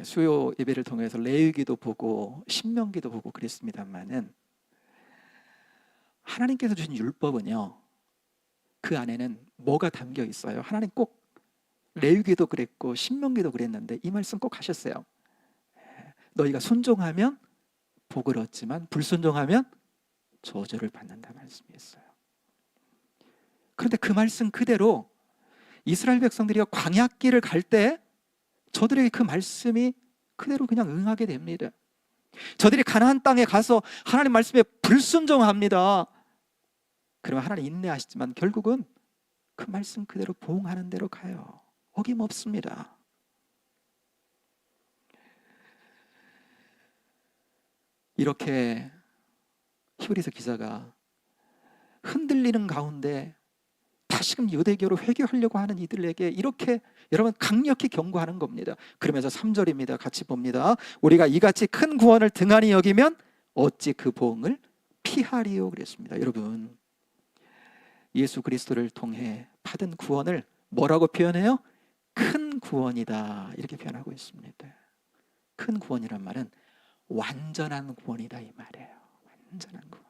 수요 예배를 통해서 레위기도 보고 신명기도 보고 그랬습니다만은 하나님께서 주신 율법은요, 그 안에는 뭐가 담겨 있어요? 하나님 꼭 레위기도 그랬고 신명기도 그랬는데 이 말씀 꼭 하셨어요. 너희가 순종하면 복을 얻지만 불순종하면 저주를 받는다 말씀이었어요. 그런데 그 말씀 그대로 이스라엘 백성들이 광야길을 갈 때 저들에게 그 말씀이 그대로 그냥 응하게 됩니다. 저들이 가나안 땅에 가서 하나님 말씀에 불순종합니다. 그러면 하나님 인내하시지만 결국은 그 말씀 그대로 보응하는 대로 가요. 어김없습니다. 이렇게 히브리서 기자가 흔들리는 가운데 다시금 유대교로 회개하려고 하는 이들에게 이렇게 여러분 강력히 경고하는 겁니다. 그러면서 3절입니다. 같이 봅니다. 우리가 이같이 큰 구원을 등한히 여기면 어찌 그 보응을 피하리요 그랬습니다. 여러분, 예수 그리스도를 통해 받은 구원을 뭐라고 표현해요? 큰 구원이다 이렇게 표현하고 있습니다. 큰 구원이란 말은 완전한 구원이다 이 말이에요. 완전한 구원.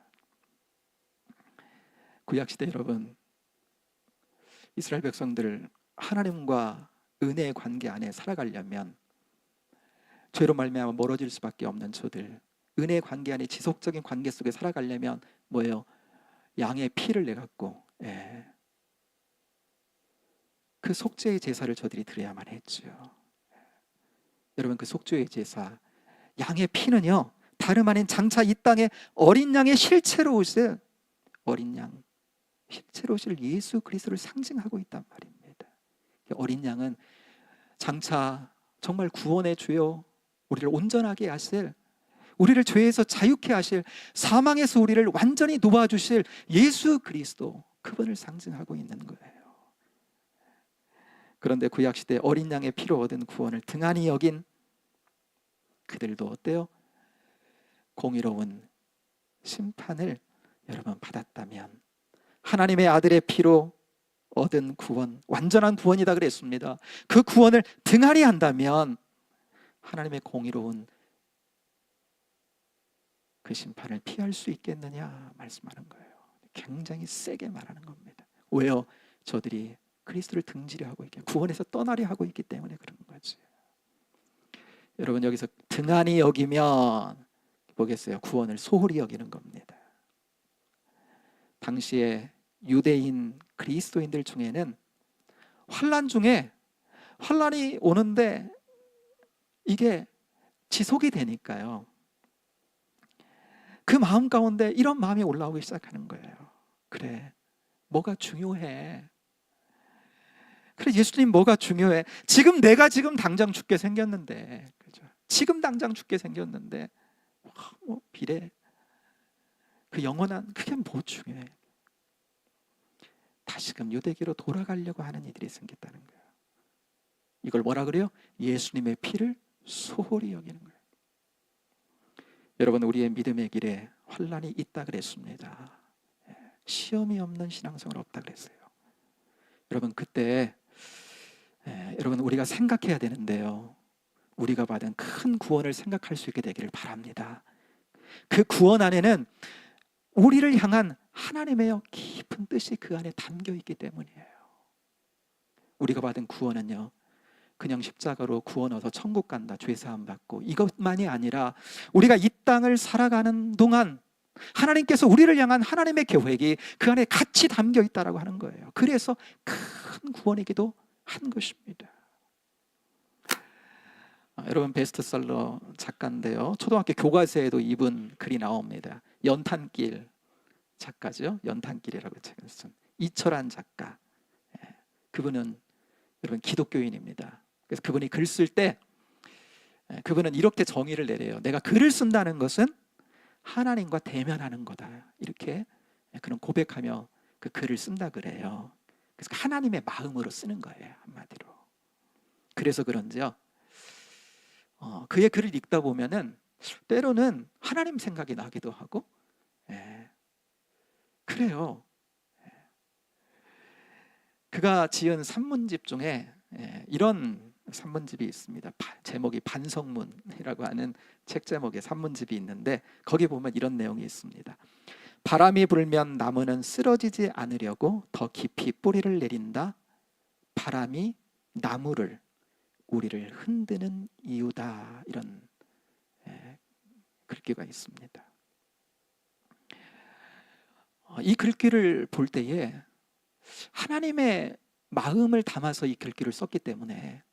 구약시대 여러분, 이스라엘 백성들 하나님과 은혜의 관계 안에 살아가려면 죄로 말미암아 멀어질 수밖에 없는 저들, 은혜의 관계 안에 지속적인 관계 속에 살아가려면 뭐예요? 양의 피를 내갖고 그 속죄의 제사를 저들이 드려야만 했죠. 여러분, 그 속죄의 제사, 양의 피는요 다름 아닌 장차 이 땅에 어린 양의 실체로 오실 어린 양, 실체로 오실 예수 그리스도를 상징하고 있단 말입니다. 어린 양은 장차 정말 구원의 주요 우리를 온전하게 하실, 우리를 죄에서 자유케 하실, 사망에서 우리를 완전히 놓아주실 예수 그리스도, 그분을 상징하고 있는 거예요. 그런데 구약시대 어린 양의 피로 얻은 구원을 등한히 여긴 그들도 어때요? 공의로운 심판을 여러분 받았다면, 하나님의 아들의 피로 얻은 구원, 완전한 구원이다 그랬습니다. 그 구원을 등한히 한다면 하나님의 공의로운 그 심판을 피할 수 있겠느냐 말씀하는 거예요. 굉장히 세게 말하는 겁니다. 왜요? 저들이 그리스도를 등지려 하고 있기, 구원에서 떠나려 하고 있기 때문에 그런 거지. 여러분, 여기서 등한히 여기면 보겠어요? 구원을 소홀히 여기는 겁니다. 당시에 유대인 그리스도인들 중에는 환난 중에, 환난이 오는데 이게 지속이 되니까요, 그 마음 가운데 이런 마음이 올라오기 시작하는 거예요. 그래, 뭐가 중요해? 그래, 예수님 뭐가 중요해? 내가 지금 당장 죽게 생겼는데, 그죠? 지금 당장 죽게 생겼는데 뭐 비례, 그 영원한, 그게 뭐 중요해? 다시금 유대교로 돌아가려고 하는 이들이 생겼다는 거예요. 이걸 뭐라 그래요? 예수님의 피를 소홀히 여기는 거예요. 여러분, 우리의 믿음의 길에 환난이 있다 그랬습니다. 시험이 없는 신앙생활 없다 그랬어요. 여러분, 그때 여러분, 우리가 생각해야 되는데요, 우리가 받은 큰 구원을 생각할 수 있게 되기를 바랍니다. 그 구원 안에는 우리를 향한 하나님의 깊은 뜻이 그 안에 담겨 있기 때문이에요. 우리가 받은 구원은요, 그냥 십자가로 구원 얻어 천국 간다, 죄사함 받고, 이것만이 아니라 우리가 이 땅을 살아가는 동안 하나님께서 우리를 향한 하나님의 계획이 그 안에 같이 담겨 있다라고 하는 거예요. 그래서 큰 구원이기도 한 것입니다. 여러분, 베스트셀러 작가인데요, 초등학교 교과서에도 이분 글이 나옵니다. 연탄길 작가죠. 연탄길이라고 책을 쓴 이철환 작가. 그분은 여러분 기독교인입니다. 그래서 그분이 글 쓸 때 그분은 이렇게 정의를 내려요. 내가 글을 쓴다는 것은 하나님과 대면하는 거다, 이렇게 그런 고백하며 그 글을 쓴다 그래요. 그래서 하나님의 마음으로 쓰는 거예요, 한마디로. 그래서 그런지요, 그의 글을 읽다 보면은 때로는 하나님 생각이 나기도 하고, 그래요. 그가 지은 산문집 중에 이런 산문집이 있습니다. 제목이 반성문이라고 하는 책 제목의 산문집이 있는데, 거기 보면 이런 내용이 있습니다. 바람이 불면 나무는 쓰러지지 않으려고 더 깊이 뿌리를 내린다. 바람이 나무를, 우리를 흔드는 이유다. 이런 글귀가 있습니다. 이 글귀를 볼 때에 하나님의 마음을 담아서 이 글귀를 썼기 때문에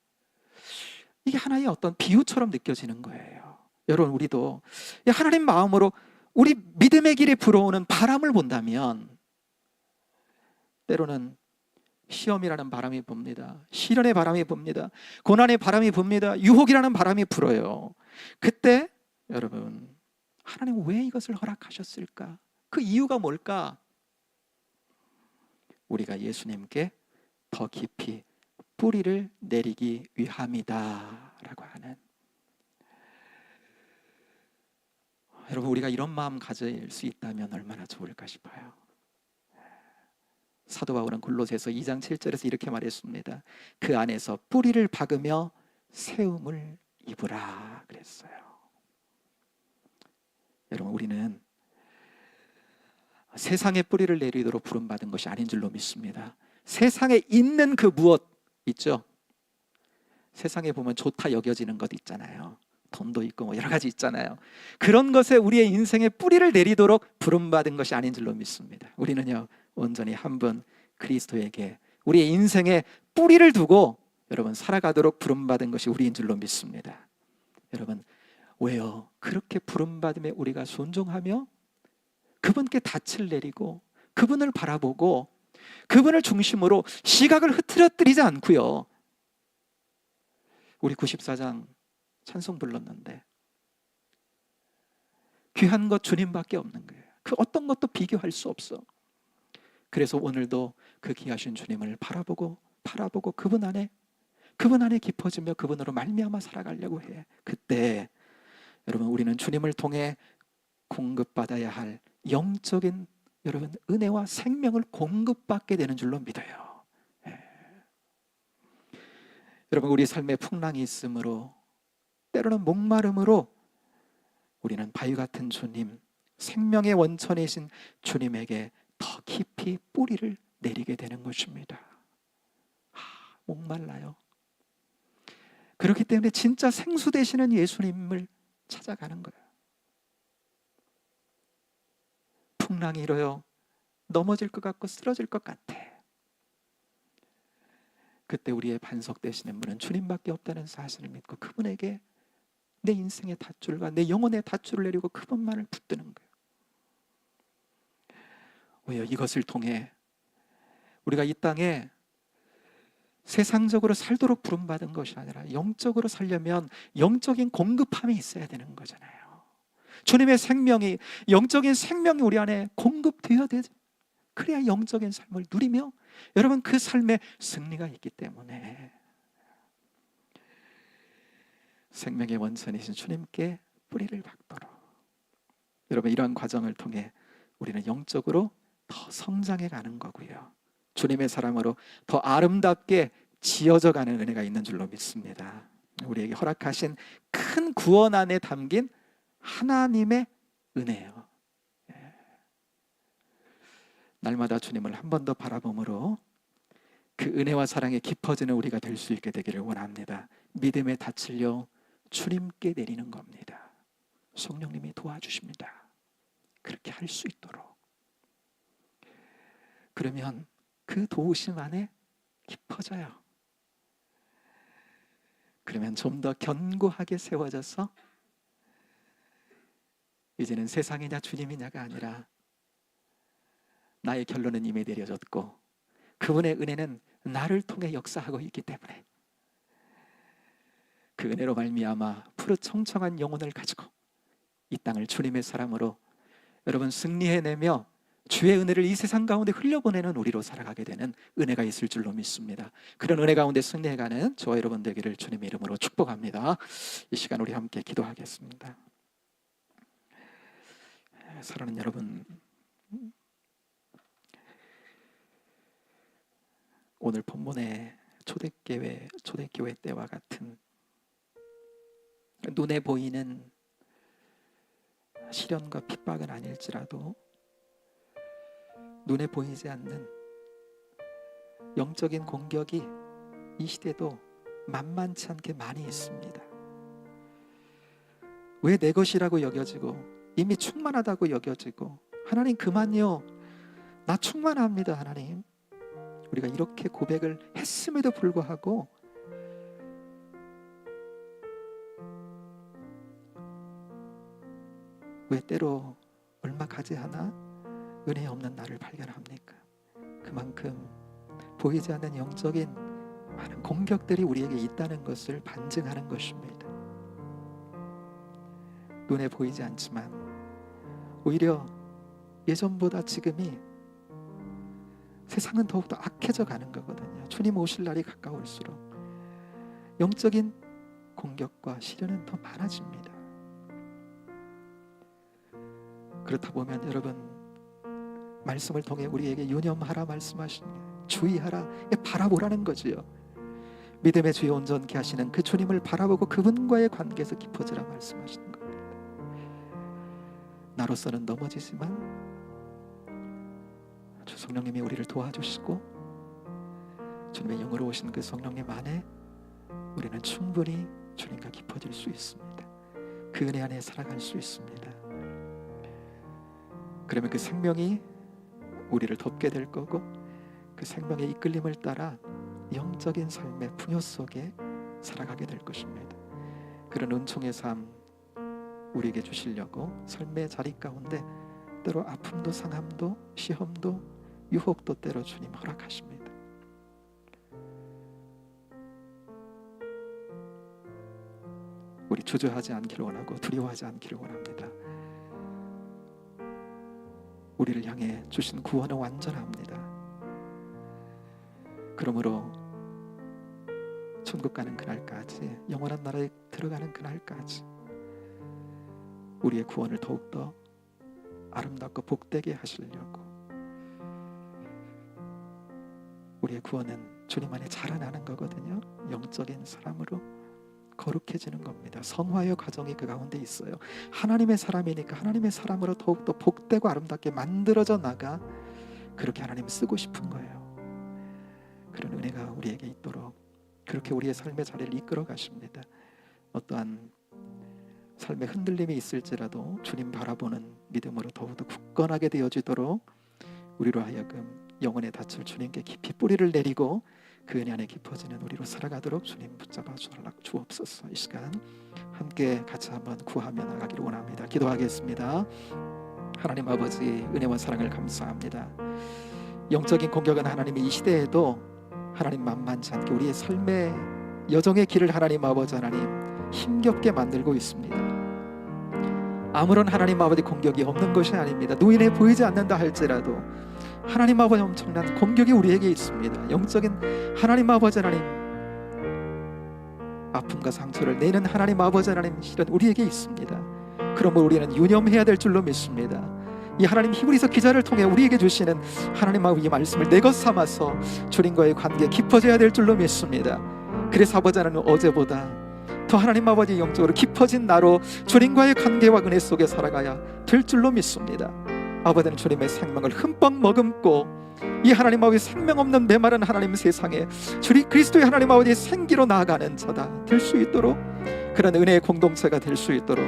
이게 하나의 어떤 비유처럼 느껴지는 거예요. 여러분, 우리도 하나님 마음으로 우리 믿음의 길에 불어오는 바람을 본다면, 때로는 시험이라는 바람이 붑니다. 시련의 바람이 붑니다. 고난의 바람이 붑니다. 유혹이라는 바람이 불어요. 그때 여러분, 하나님 왜 이것을 허락하셨을까? 그 이유가 뭘까? 우리가 예수님께 더 깊이 뿌리를 내리기 위함이다 라고 하는, 여러분, 우리가 이런 마음 가질 수 있다면 얼마나 좋을까 싶어요. 사도 바울은 골로새서 2장 7절에서 이렇게 말했습니다. 그 안에서 뿌리를 박으며 세움을 입으라 그랬어요. 여러분, 우리는 세상에 뿌리를 내리도록 부름받은 것이 아닌 줄로 믿습니다. 세상에 있는 그 무엇 있죠? 세상에 보면 좋다 여겨지는 것 있잖아요. 돈도 있고 뭐 여러 가지 있잖아요. 그런 것에 우리의 인생에 뿌리를 내리도록 부름받은 것이 아닌 줄로 믿습니다. 우리는요, 온전히 한 분 그리스도에게 우리의 인생에 뿌리를 두고 여러분 살아가도록 부름받은 것이 우리인 줄로 믿습니다. 여러분, 왜요? 그렇게 부름받음에 우리가 순종하며 그분께 닻을 내리고 그분을 바라보고 그분을 중심으로 시각을 흐트러뜨리지 않고요, 우리 94장 찬송 불렀는데 귀한 것 주님밖에 없는 거예요. 그 어떤 것도 비교할 수 없어. 그래서 오늘도 그 귀하신 주님을 바라보고 그분 안에 그분 안에 깊어지며 그분으로 말미암아 살아가려고 해. 그때 여러분 우리는 주님을 통해 공급받아야 할 영적인 여러분 은혜와 생명을 공급받게 되는 줄로 믿어요. 예. 여러분 우리 삶에 풍랑이 있으므로 때로는 목마름으로 우리는 바위 같은 주님, 생명의 원천이신 주님에게 더 깊이 뿌리를 내리게 되는 것입니다. 목말라요. 그렇기 때문에 진짜 생수 되시는 예수님을 찾아가는 거예요. 풍랑이 일어요. 넘어질 것 같고 쓰러질 것 같아. 그때 우리의 반석 되시는 분은 주님밖에 없다는 사실을 믿고 그분에게 내 인생의 닷줄과 내 영혼의 닷줄을 내리고 그분만을 붙드는 거예요. 왜요? 이것을 통해 우리가 이 땅에 세상적으로 살도록 부름받은 것이 아니라 영적으로 살려면 영적인 공급함이 있어야 되는 거잖아요. 주님의 생명이, 영적인 생명이 우리 안에 공급되어야 되죠. 그래야 영적인 삶을 누리며 여러분 그 삶에 승리가 있기 때문에 생명의 원천이신 주님께 뿌리를 박도록 여러분 이러한 과정을 통해 우리는 영적으로 더 성장해 가는 거고요. 주님의 사랑으로 더 아름답게 지어져 가는 은혜가 있는 줄로 믿습니다. 우리에게 허락하신 큰 구원 안에 담긴 하나님의 은혜예요. 날마다 주님을 한 번 더 바라봄으로 그 은혜와 사랑에 깊어지는 우리가 될 수 있게 되기를 원합니다. 믿음의 닻을요 주님께 내리는 겁니다. 성령님이 도와주십니다. 그렇게 할 수 있도록. 그러면 그 도우심 안에 깊어져요. 그러면 좀 더 견고하게 세워져서 이제는 세상이냐 주님이냐가 아니라 나의 결론은 이미 내려졌고 그분의 은혜는 나를 통해 역사하고 있기 때문에 그 은혜로 말미암아 푸릇 청청한 영혼을 가지고 이 땅을 주님의 사람으로 여러분 승리해내며 주의 은혜를 이 세상 가운데 흘려보내는 우리로 살아가게 되는 은혜가 있을 줄로 믿습니다. 그런 은혜 가운데 승리해가는 저와 여러분 되기를 주님의 이름으로 축복합니다. 이 시간 우리 함께 기도하겠습니다. 사랑하는 여러분, 오늘 본문의 초대교회 때와 같은 눈에 보이는 시련과 핍박은 아닐지라도 눈에 보이지 않는 영적인 공격이 이 시대도 만만치 않게 많이 있습니다. 왜 내 것이라고 여겨지고 이미 충만하다고 여겨지고 하나님 그만요, 나 충만합니다 하나님. 우리가 이렇게 고백을 했음에도 불구하고 왜 때로 얼마 가지 않아 은혜 없는 나를 발견합니까? 그만큼 보이지 않는 영적인 많은 공격들이 우리에게 있다는 것을 반증하는 것입니다. 눈에 보이지 않지만 오히려 예전보다 지금이 세상은 더욱더 악해져 가는 거거든요. 주님 오실 날이 가까울수록 영적인 공격과 시련은 더 많아집니다. 그렇다 보면 여러분 말씀을 통해 우리에게 유념하라 말씀하시니 주의하라 바라보라는 거지요. 믿음의 주에 온전케 하시는 그 주님을 바라보고 그분과의 관계에서 깊어지라 말씀하시는 겁니다. 나로서는 넘어지지만 주 성령님이 우리를 도와주시고 주님의 영으로 오신 그 성령님 안에 우리는 충분히 주님과 깊어질 수 있습니다. 그 은혜 안에 살아갈 수 있습니다. 그러면 그 생명이 우리를 덮게 될 거고 그 생명의 이끌림을 따라 영적인 삶의 풍요 속에 살아가게 될 것입니다. 그런 은총의 삶 우리에게 주시려고 삶의 자리 가운데 때로 아픔도 상함도 시험도 유혹도 때로 주님 허락하십니다. 우리 주저하지 않기를 원하고 두려워하지 않기를 원합니다. 우리를 향해 주신 구원은 완전합니다. 그러므로 천국 가는 그날까지, 영원한 나라에 들어가는 그날까지 우리의 구원을 더욱더 아름답고 복되게 하시려고, 우리의 구원은 주님 안에 자라나는 거거든요. 영적인 사람으로 거룩해지는 겁니다. 성화의 과정이 그 가운데 있어요. 하나님의 사람이니까 하나님의 사람으로 더욱더 복되고 아름답게 만들어져 나가, 그렇게 하나님 쓰고 싶은 거예요. 그런 은혜가 우리에게 있도록 그렇게 우리의 삶의 자리를 이끌어 가십니다. 어떠한 삶의 흔들림이 있을지라도 주님 바라보는 믿음으로 더욱더 굳건하게 되어지도록 우리로 하여금 영혼의 닻을 주님께 깊이 뿌리를 내리고 그 은혜 안에 깊어지는 우리로 살아가도록 주님 붙잡아 주옵소서. 이 시간 함께 같이 한번 구하며 나가기를 원합니다. 기도하겠습니다. 하나님 아버지, 은혜와 사랑을 감사합니다. 영적인 공격은 하나님이 이 시대에도 하나님 만만치 않게 우리의 삶의 여정의 길을 하나님 아버지 하나님 힘겹게 만들고 있습니다. 아무런 하나님 아버지 공격이 없는 것이 아닙니다. 눈에 보이지 않는다 할지라도 하나님 아버지 엄청난 공격이 우리에게 있습니다. 영적인 하나님 아버지 하나님 아픔과 상처를 내는 하나님 아버지 하나님 실은 우리에게 있습니다. 그러므로 우리는 유념해야 될 줄로 믿습니다. 이 하나님 히브리서 기자를 통해 우리에게 주시는 하나님 아버지 말씀을 내 것 삼아서 주님과의 관계 깊어져야 될 줄로 믿습니다. 그래서 아버지 하나님 어제보다 더 하나님 아버지 영적으로 깊어진 나로 주님과의 관계와 은혜 속에 살아가야 될 줄로 믿습니다. 아버지는 주님의 생명을 흠뻑 머금고 이 하나님 아버지 생명 없는 메마른 하나님 세상에 주님 그리스도의 하나님 아버지 생기로 나아가는 자다 될 수 있도록, 그런 은혜의 공동체가 될 수 있도록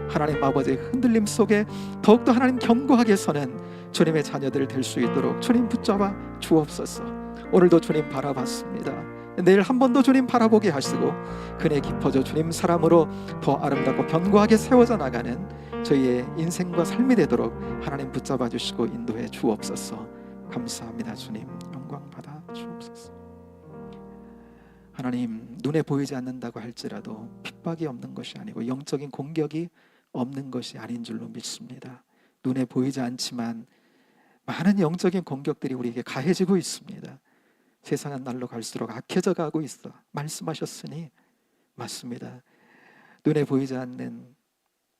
하나님 아버지의 흔들림 속에 더욱더 하나님 견고하게 서는 주님의 자녀들 될 수 있도록 주님 붙잡아 주옵소서. 오늘도 주님 바라봤습니다. 내일 한 번 더 주님 바라보게 하시고 그네 깊어져 주님 사람으로 더 아름답고 견고하게 세워져 나가는 저희의 인생과 삶이 되도록 하나님 붙잡아 주시고 인도해 주옵소서. 감사합니다. 주님 영광 받아 주옵소서. 하나님, 눈에 보이지 않는다고 할지라도 핍박이 없는 것이 아니고 영적인 공격이 없는 것이 아닌 줄로 믿습니다. 눈에 보이지 않지만 많은 영적인 공격들이 우리에게 가해지고 있습니다. 세상은 날로 갈수록 악해져 가고 있어 말씀하셨으니 맞습니다. 눈에 보이지 않는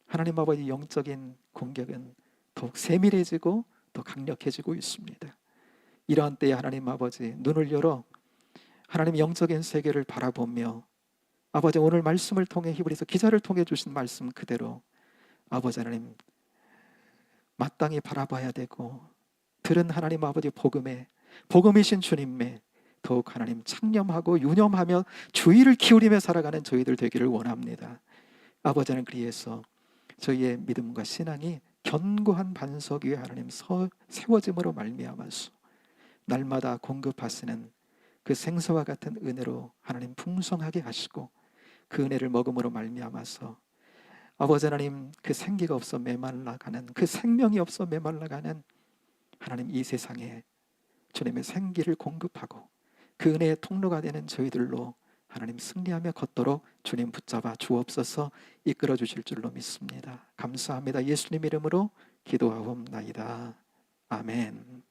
하나님 아버지 영적인 공격은 더욱 세밀해지고 더 강력해지고 있습니다. 이러한 때에 하나님 아버지 눈을 열어 하나님 영적인 세계를 바라보며 아버지 오늘 말씀을 통해 히브리서 기자를 통해 주신 말씀 그대로 아버지 하나님 마땅히 바라봐야 되고, 들은 하나님 아버지 복음이신 주님의 더욱 하나님 창념하고 유념하며 주의를 기울이며 살아가는 저희들 되기를 원합니다. 아버지는 그리해서 저희의 믿음과 신앙이 견고한 반석 위에 하나님 세워짐으로 말미암아서 날마다 공급하시는 그 생사와 같은 은혜로 하나님 풍성하게 하시고 그 은혜를 먹음으로 말미암아서 아버지 하나님 그 생기가 없어 메말라가는, 그 생명이 없어 메말라가는 하나님 이 세상에 주님의 생기를 공급하고 그 은혜의 통로가 되는 저희들로 하나님 승리하며 걷도록 주님 붙잡아 주옵소서. 이끌어 주실 줄로 믿습니다. 감사합니다. 예수님 이름으로 기도하옵나이다. 아멘.